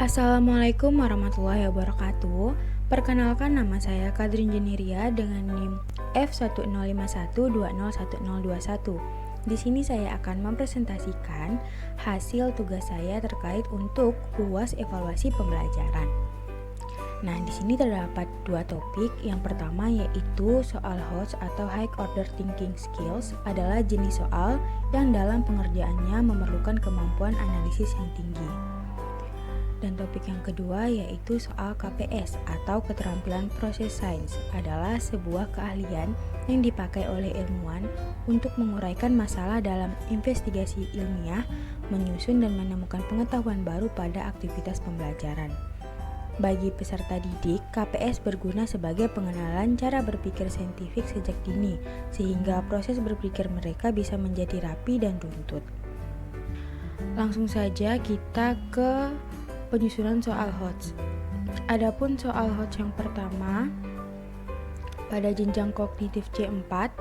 Assalamualaikum warahmatullahi wabarakatuh. Perkenalkan, nama saya Kadrin Jeniria dengan NIM F1051201021. Di sini saya akan mempresentasikan hasil tugas saya terkait untuk UAS evaluasi pembelajaran. Nah, di sini terdapat dua topik. Yang pertama yaitu soal HOTS atau High Order Thinking Skills, adalah jenis soal yang dalam pengerjaannya memerlukan kemampuan analisis yang tinggi. Dan topik yang kedua yaitu soal KPS atau keterampilan proses sains, adalah sebuah keahlian yang dipakai oleh ilmuwan untuk menguraikan masalah dalam investigasi ilmiah, menyusun dan menemukan pengetahuan baru pada aktivitas pembelajaran. Bagi peserta didik, KPS berguna sebagai pengenalan cara berpikir saintifik sejak dini, sehingga proses berpikir mereka bisa menjadi rapi dan runtut. Langsung saja kita ke penyusunan soal HOTS. Adapun soal HOTS yang pertama pada jenjang kognitif C4,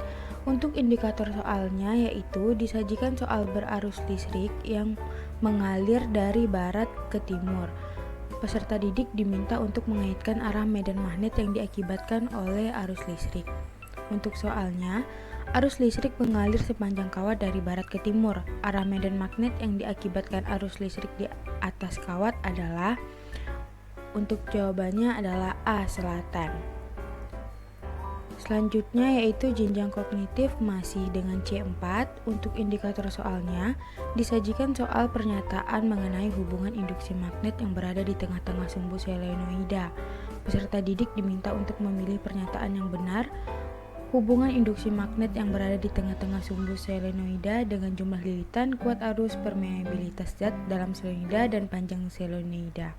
untuk indikator soalnya yaitu disajikan soal berarus listrik yang mengalir dari barat ke timur. Peserta didik diminta untuk mengaitkan arah medan magnet yang diakibatkan oleh arus listrik. Untuk soalnya, arus listrik mengalir sepanjang kawat dari barat ke timur. Arah medan magnet yang diakibatkan arus listrik di atas kawat adalah, untuk jawabannya adalah A, selatan. Selanjutnya yaitu jenjang kognitif masih dengan C4. Untuk indikator soalnya, disajikan soal pernyataan mengenai hubungan induksi magnet yang berada di tengah-tengah sumbu solenoida. Peserta didik diminta untuk memilih pernyataan yang benar. Hubungan induksi magnet yang berada di tengah-tengah sumbu solenoida dengan jumlah lilitan, kuat arus, permeabilitas zat dalam solenoida, dan panjang solenoida.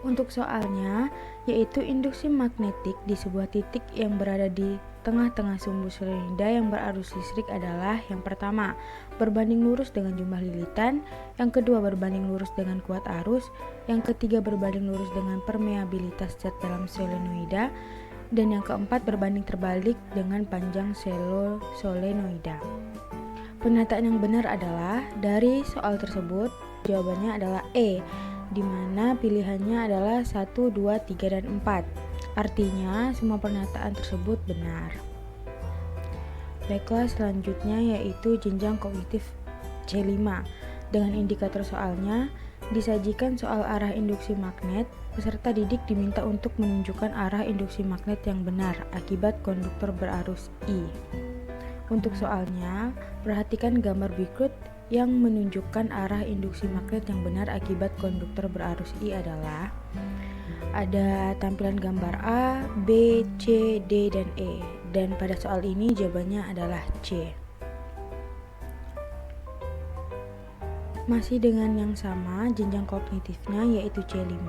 Untuk soalnya, yaitu induksi magnetik di sebuah titik yang berada di tengah-tengah sumbu solenoida yang berarus listrik adalah, yang pertama, berbanding lurus dengan jumlah lilitan, yang kedua, berbanding lurus dengan kuat arus, yang ketiga, berbanding lurus dengan permeabilitas zat dalam solenoida, dan yang keempat, berbanding terbalik dengan panjang solenoida. Pernyataan yang benar adalah, dari soal tersebut, jawabannya adalah E, di mana pilihannya adalah 1, 2, 3, dan 4. Artinya, semua pernyataan tersebut benar. Baiklah, selanjutnya yaitu jenjang kognitif C5. Dengan indikator soalnya, disajikan soal arah induksi magnet. Peserta didik diminta untuk menunjukkan arah induksi magnet yang benar akibat konduktor berarus I. Untuk soalnya, perhatikan gambar berikut yang menunjukkan arah induksi magnet yang benar akibat konduktor berarus I adalah, ada tampilan gambar A, B, C, D, dan E. Dan pada soal ini jawabannya adalah C. Masih dengan yang sama, jenjang kognitifnya yaitu C5.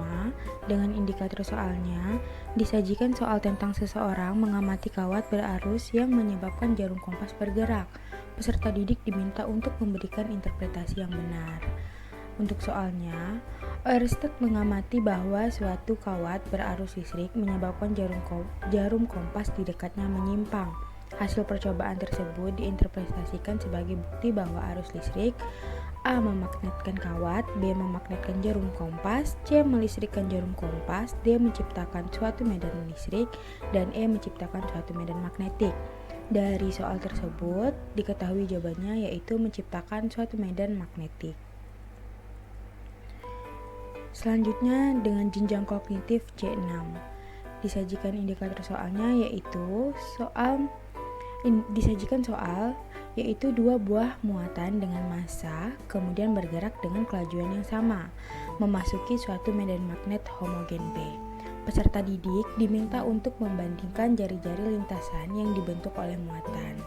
Dengan indikator soalnya, disajikan soal tentang seseorang mengamati kawat berarus yang menyebabkan jarum kompas bergerak. Peserta didik diminta untuk memberikan interpretasi yang benar. Untuk soalnya, Oersted mengamati bahwa suatu kawat berarus listrik menyebabkan jarum kompas di dekatnya menyimpang. Hasil percobaan tersebut diinterpretasikan sebagai bukti bahwa arus listrik A memagnetkan kawat, B memagnetkan jarum kompas, C melistrikkan jarum kompas, D menciptakan suatu medan listrik, dan E menciptakan suatu medan magnetik. Dari soal tersebut, diketahui jawabannya yaitu menciptakan suatu medan magnetik. Selanjutnya dengan jenjang kognitif C6. Disajikan indikator soalnya yaitu disajikan soal yaitu dua buah muatan dengan massa kemudian bergerak dengan kelajuan yang sama memasuki suatu medan magnet homogen B. Peserta didik diminta untuk membandingkan jari-jari lintasan yang dibentuk oleh muatan.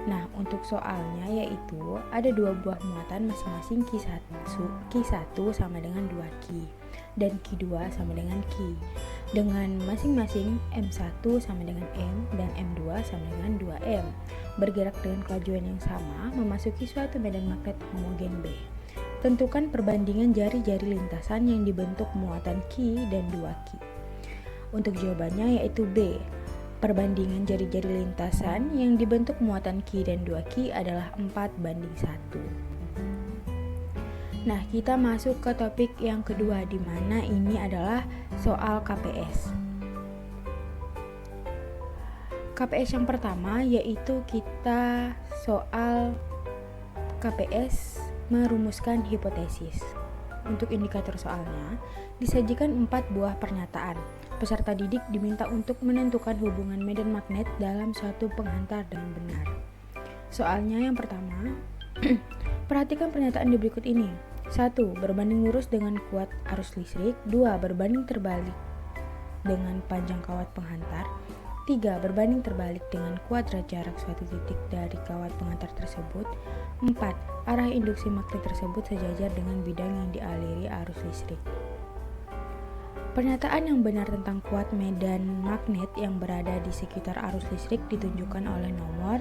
Nah, untuk soalnya yaitu ada dua buah muatan masing-masing Q1 sama dengan 2Q dan Q2 sama dengan Q, dengan masing-masing M1 sama dengan M dan M2 sama dengan 2M, bergerak dengan kelajuan yang sama memasuki suatu medan magnet homogen B. Tentukan perbandingan jari-jari lintasan yang dibentuk muatan Q dan 2Q. Untuk jawabannya yaitu B. Perbandingan jari-jari lintasan yang dibentuk muatan Q dan 2Q adalah 4:1. Nah, kita masuk ke topik yang kedua, di mana ini adalah soal KPS. KPS yang pertama yaitu kita soal KPS merumuskan hipotesis. Untuk indikator soalnya, disajikan 4 buah pernyataan. Peserta didik diminta untuk menentukan hubungan medan magnet dalam suatu penghantar dengan benar. Soalnya yang pertama, perhatikan pernyataan di berikut ini. 1. Berbanding lurus dengan kuat arus listrik. 2. Berbanding terbalik dengan panjang kawat penghantar. 3. Berbanding terbalik dengan kuadrat jarak suatu titik dari kawat penghantar tersebut. 4. Arah induksi magnet tersebut sejajar dengan bidang yang dialiri arus listrik. Pernyataan yang benar tentang kuat medan magnet yang berada di sekitar arus listrik ditunjukkan oleh nomor.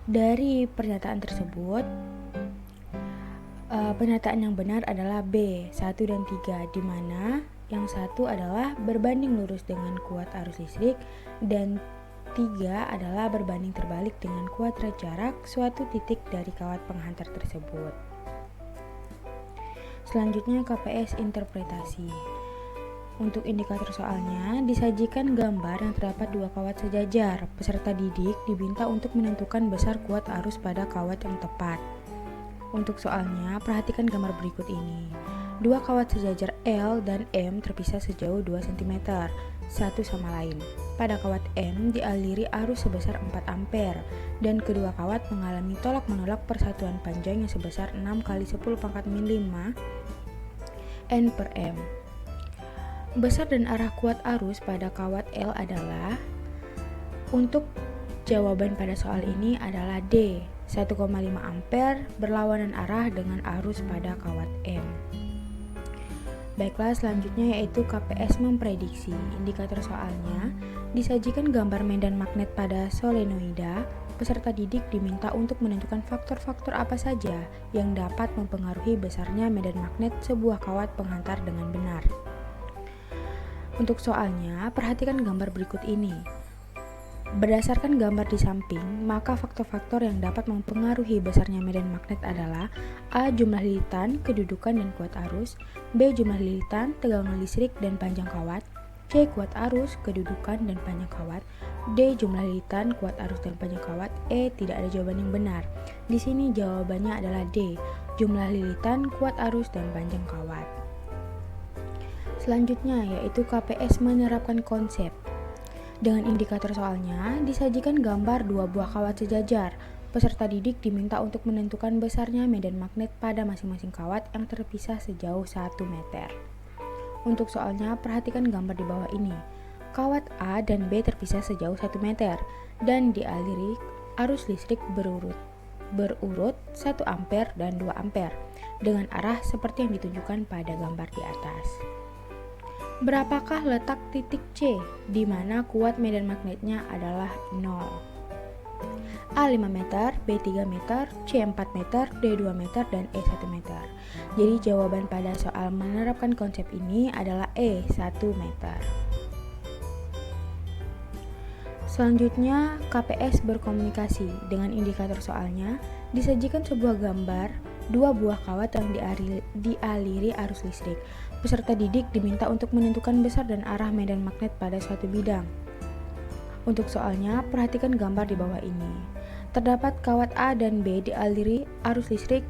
Dari pernyataan tersebut, pernyataan yang benar adalah B, 1 dan 3, di mana yang 1 adalah berbanding lurus dengan kuat arus listrik dan 3 adalah berbanding terbalik dengan kuadrat jarak suatu titik dari kawat penghantar tersebut. Selanjutnya KPS interpretasi. Untuk indikator soalnya, disajikan gambar yang terdapat 2 kawat sejajar. Peserta didik diminta untuk menentukan besar kuat arus pada kawat yang tepat. Untuk soalnya, perhatikan gambar berikut ini. 2 kawat sejajar L dan M terpisah sejauh 2 cm, satu sama lain. Pada kawat M dialiri arus sebesar 4 ampere, dan kedua kawat mengalami tolak-menolak persatuan panjang yang sebesar 6 kali 10 pangkat min 5 N per M. Besar dan arah kuat arus pada kawat L adalah, untuk jawaban pada soal ini adalah D, 1,5 ampere berlawanan arah dengan arus pada kawat M. Baiklah, selanjutnya yaitu KPS memprediksi. Indikator soalnya, disajikan gambar medan magnet pada solenoida. Peserta didik diminta untuk menentukan faktor-faktor apa saja yang dapat mempengaruhi besarnya medan magnet sebuah kawat penghantar dengan benar. Untuk soalnya, perhatikan gambar berikut ini. Berdasarkan gambar di samping, maka faktor-faktor yang dapat mempengaruhi besarnya medan magnet adalah A. Jumlah lilitan, kedudukan dan kuat arus. B. Jumlah lilitan, tegangan listrik dan panjang kawat. C. Kuat arus, kedudukan dan panjang kawat. D. Jumlah lilitan, kuat arus dan panjang kawat. E. Tidak ada jawaban yang benar. Di sini jawabannya adalah D. Jumlah lilitan, kuat arus dan panjang kawat. Selanjutnya yaitu KPS menerapkan konsep. Dengan indikator soalnya, disajikan gambar 2 buah kawat sejajar. Peserta didik diminta untuk menentukan besarnya medan magnet pada masing-masing kawat yang terpisah sejauh 1 meter. Untuk soalnya, perhatikan gambar di bawah ini. Kawat A dan B terpisah sejauh 1 meter dan dialiri arus listrik berurut 1 ampere dan 2 ampere dengan arah seperti yang ditunjukkan pada gambar di atas. Berapakah letak titik C di mana kuat medan magnetnya adalah 0? A 5 meter, B 3 meter, C 4 meter, D 2 meter, dan E 1 meter. Jadi jawaban pada soal menerapkan konsep ini adalah E 1 meter. Selanjutnya KPS berkomunikasi. Dengan indikator soalnya, disajikan sebuah gambar 2 buah kawat yang dialiri arus listrik. Peserta didik diminta untuk menentukan besar dan arah medan magnet pada suatu bidang. Untuk soalnya, perhatikan gambar di bawah ini. Terdapat kawat A dan B dialiri arus listrik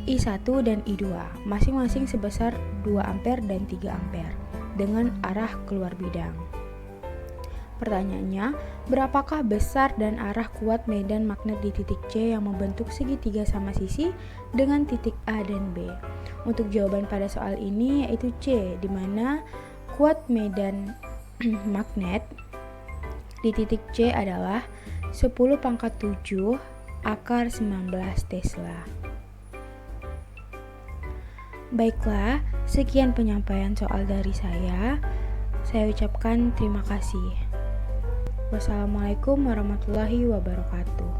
I1 dan I2, masing-masing sebesar 2 ampere dan 3 ampere, dengan arah keluar bidang. Pertanyaannya, berapakah besar dan arah kuat medan magnet di titik C yang membentuk segitiga sama sisi dengan titik A dan B? Untuk jawaban pada soal ini yaitu C, di mana kuat medan magnet di titik C adalah 10 pangkat 7 akar 19 Tesla. Baiklah, sekian penyampaian soal dari saya. Saya ucapkan terima kasih. Wassalamualaikum warahmatullahi wabarakatuh.